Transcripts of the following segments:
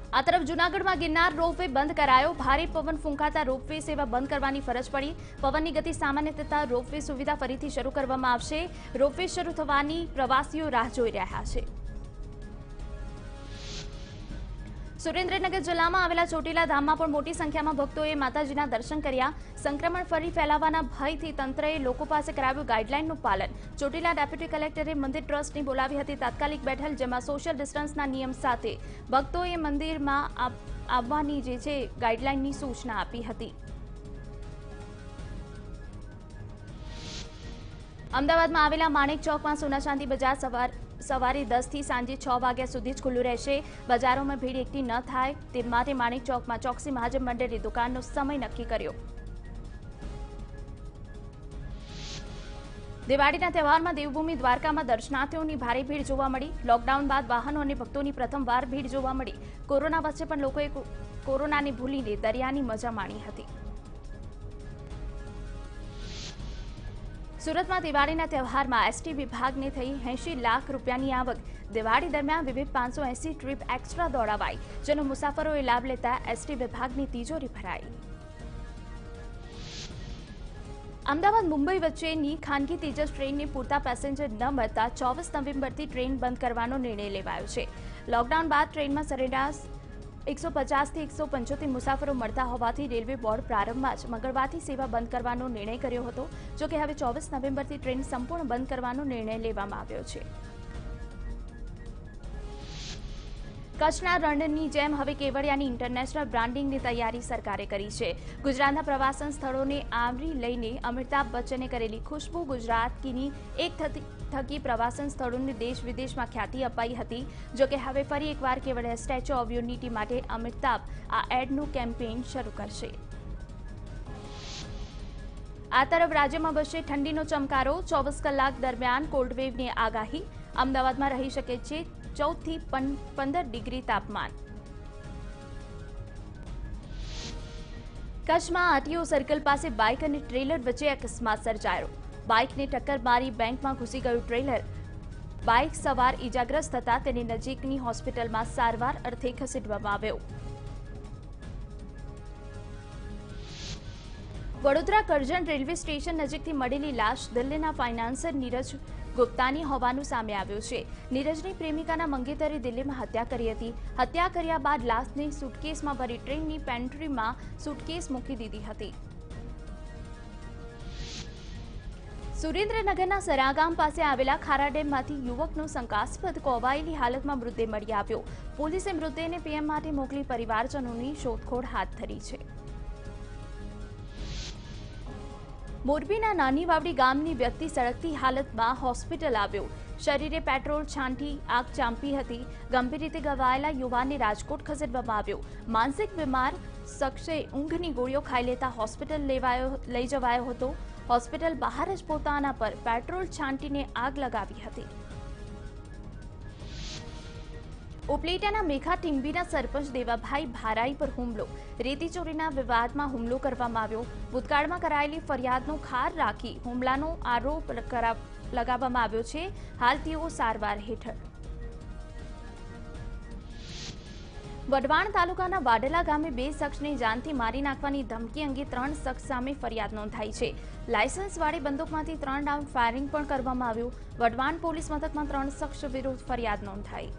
આ તરફ જૂનાગઢમાં ગિરનાર રોપવે બંધ કરાયો। ભારે પવન ફૂંકાતા રોપવે સેવા બંધ કરવાની ફરજ પડી। પવનની ગતિ સામાન્ય થતા રોપવે સુવિધા ફરીથી શરૂ કરવામાં આવશે। રોપવે શરૂ થવાની પ્રવાસીઓ રાહ જોઈ રહ્યા છે। સુરેન્દ્રનગર જિલ્લામાં આવેલા ચોટીલા ધામમાં પણ મોટી સંખ્યામાં ભક્તોએ માતાજીના દર્શન કર્યા। સંક્રમણ ફરી ફેલાવાના ભયથી તંત્રએ લોકો પાસે કરાવ્યું ગાઈડલાઈનનું પાલન। ચોટીલા ડેપ્યુટી કલેક્ટરે મંદિર ટ્રસ્ટની બોલાવી હતી તાત્કાલિક બેઠક, જેમાં સોશિયલ ડિસ્ટન્સના નિયમ સાથે ભક્તોએ મંદિરમાં આવવાની જે ગાઈડલાઈનની સૂચના આપી હતી। અમદાવાદમાં આવેલા માણેક ચોકમાં સોના ચાંદી બજાર સવારે 10 થી સાંજે 6 વાગ્યા સુધી જ ખુલ્લું રહેશે। બજારોમાં ભીડ એકઠી ન થાય તે માટે માણેક ચોકમાં ચોકસી મહાજન મંડળે દુકાનનો સમય નક્કી કર્યો। દિવાળીના તહેવારમાં દેવભૂમિ દ્વારકામાં દર્શનાર્થીઓની ભારે ભીડ જોવા મળી। લોકડાઉન બાદ વાહનો અને ભક્તોની પ્રથમવાર ભીડ જોવા મળી। કોરોના વચ્ચે પણ લોકોએ કોરોનાને ભૂલીને દરિયાની મજા માણી હતી। સુરતમાં દિવાળીના તહેવારમાં એસટી વિભાગને થઈ 80 લાખ રૂપિયાની આવક। દિવાળી દરમિયાન વિવિધ 580 ટ્રીપ એક્સ્ટ્રા દોડાવાઈ, જેનો મુસાફરોએ લાભ લેતા એસટી વિભાગની તિજોરી ભરાઈ। અમદાવાદ મુંબઈ વચ્ચેની ખાનગી તેજસ ટ્રેનને પૂરતા પેસેન્જર ન મળતા 24 નવેમ્બરથી ટ્રેન બંધ કરવાનો નિર્ણય લેવાયો છે। લોકડાઉન બાદ ટ્રેનમાં સરેરાશ 150 થી 175 મુસાફરો મળતા હોવાથી રેલવે બોર્ડ પ્રારંભમાં જ મંગળવારથી સેવા બંધ કરવાનો નિર્ણય કર્યો હતો। જો કે હવે 24 નવેમ્બરથી ટ્રેન સંપૂર્ણ બંધ કરવાનો નિર્ણય લેવામાં આવ્યો છે। કચ્છના રણની જેમ હવે કેવડિયાની ઇન્ટરનેશનલ બ્રાન્ડિંગની તૈયારી સરકારે કરી છે। ગુજરાતના પ્રવાસન સ્થળોને આવરી લઈને અમિતાભ બચ્ચને કરેલી ખુશ્બુ ગુજરાત કીની એક થકી પ્રવાસન સ્થળોને દેશ વિદેશમાં ખ્યાતિ અપાઈ હતી। જો કે હવે ફરી એકવાર કેવડિયા સ્ટેચ્યુ ઓફ યુનિટી માટે અમિતાભ આ એડનું કેમ્પેઇન શરૂ કરશે। આ તરફ રાજ્યમાં વચ્ચે ઠંડીનો ચમકારો। 24 કલાક દરમિયાન કોલ્ડવેવની આગાહી। અમદાવાદમાં રહી શકે છે 14 થી 15 ડિગ્રી તાપમાન। કચ્છમાં આરટીઓ સર્કલ પાસે બાઇક અને ટ્રેલર વચ્ચે અકસ્માત સર્જાયો। બાઇકને ટક્કર મારી બેંકમાં ઘૂસી ગયું ટ્રેલર। બાઇક સવાર ઇજાગ્રસ્ત થતા તેને નજીકની હોસ્પિટલમાં સારવાર અર્થે ખસેડવામાં આવ્યો। વડોદરા કરજણ રેલવે સ્ટેશન નજીકથી મળેલી લાશ દિલ્હીના ફાઇનાન્સર નીરજ ગુપ્તાની હોવાનું સામે આવ્યું છે। નીરજની પ્રેમિકાના મંગેતરે દિલ્હીમાં હત્યા કરી હતી। હત્યા કર્યા બાદ લાશને સુટકેસમાં ભરી ટ્રેનની પેન્ટ્રીમાં સુટકેસ મૂકી દીધી હતી। સુરેન્દ્રનગરના સરાગામ પાસે આવેલા ખારા ડેમમાંથી યુવકનો શંકાસ્પદ કોવાયેલી હાલતમાં મૃતદેહ મળી આવ્યો। પોલીસે મૃતદેહને પીએમ માટે મોકલી પરિવારજનોની શોધખોળ હાથ ધરી છે। મોરબીના નાની વાવડી ગામની વ્યક્તિ સળગતી હાલતમાં હોસ્પિટલ આવ્યો। શરીરે પેટ્રોલ છાંટી આગ ચાંપી હતી। ગંભીર રીતે ઘવાયેલા યુવાનને રાજકોટ ખસેડવામાં આવ્યો। માનસિક બીમાર શખ્સે ઊંઘની ગોળીઓ ખાઈ લેતા હોસ્પિટલ લઈ જવાયો હતો। હોસ્પિટલ બહાર જ પોતાના પર પેટ્રોલ છાંટીને આગ લગાવી હતી। ઉપલેટાના મેઘા ટીંબીના સરપંચ દેવાભાઈ ભારાઈ પર હુમલો। રેતી ચોરીના વિવાદમાં હુમલો કરવામાં આવ્યો। ભૂતકાળમાં કરાયેલી ફરિયાદનો ખાર રાખી હુમલાનો આરોપ લગાવવામાં આવ્યો છે। હાલ તેઓ સારવાર હેઠળ। વઢવાણ તાલુકાના વાડલા ગામે 2 શખ્સને જાનથી મારી નાખવાની ધમકી અંગે 3 શખ્સ સામે ફરિયાદ નોંધાઈ છે। લાયસન્સવાળી બંદૂકમાંથી 3 રાઉન્ડ ફાયરિંગ પણ કરવામાં આવ્યું। વઢવાણ પોલીસ મથકમાં 3 શખ્સ વિરુદ્ધ ફરિયાદ નોંધાઈ।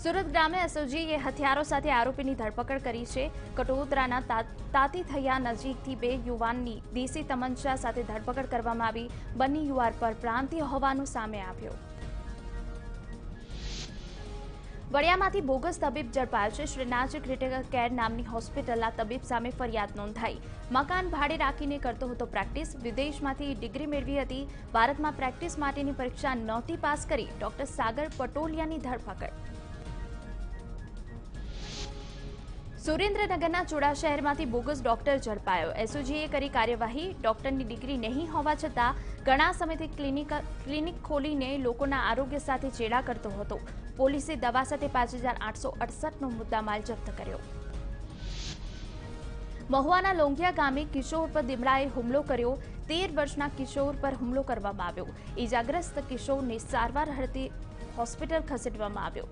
સુરત ગ્રામે એસઓજીએ હથિયારો સાથે આરોપીની ધરપકડ કરી છે। કટોદરાના તાતીથૈયા નજીકથી 2 યુવાનની દેશી તમંચા સાથે ધરપકડ કરવામાં આવી। બંને યુવાન પર પ્રાંતીય હોવાનું સામે આવ્યું। વડિયામાંથી બોગસ તબીબ ઝડપાયો છે। શ્રીનાથ ક્રિટિકલ કેર નામની હોસ્પિટલના તબીબ સામે ફરિયાદ નોંધાઈ। મકાન ભાડે રાખીને કરતો હતો પ્રેક્ટિસ। વિદેશમાંથી ડિગ્રી મેળવી હતી। ભારતમાં પ્રેક્ટિસ માટેની પરીક્ષા નહોતી પાસ કરી। ડોક્ટર સાગર પટોલિયાની ધરપકડ। સુરેન્દ્રનગરના ચોડા શહેરમાંથી બોગસ ડોક્ટર ઝડપાયો। એસઓજીએ કરી કાર્યવાહી। ડોક્ટરની ડિગ્રી નહીં હોવા છતાં ઘણા સમયથી ક્લિનિક ખોલીને લોકોના આરોગ્ય સાથે ચેડા કરતો હતો। પોલીસે દવા સાથે 5868નો મુદ્દામાલ જપ્ત કર્યો। મહુવાના લોંઘિયા ગામે કિશોર પર દીમડાએ હુમલો કર્યો। 13 વર્ષના કિશોર પર હુમલો કરવામાં આવ્યો। ઇજાગ્રસ્ત કિશોરને સારવાર અર્થે હોસ્પિટલ ખસેડવામાં આવ્યો।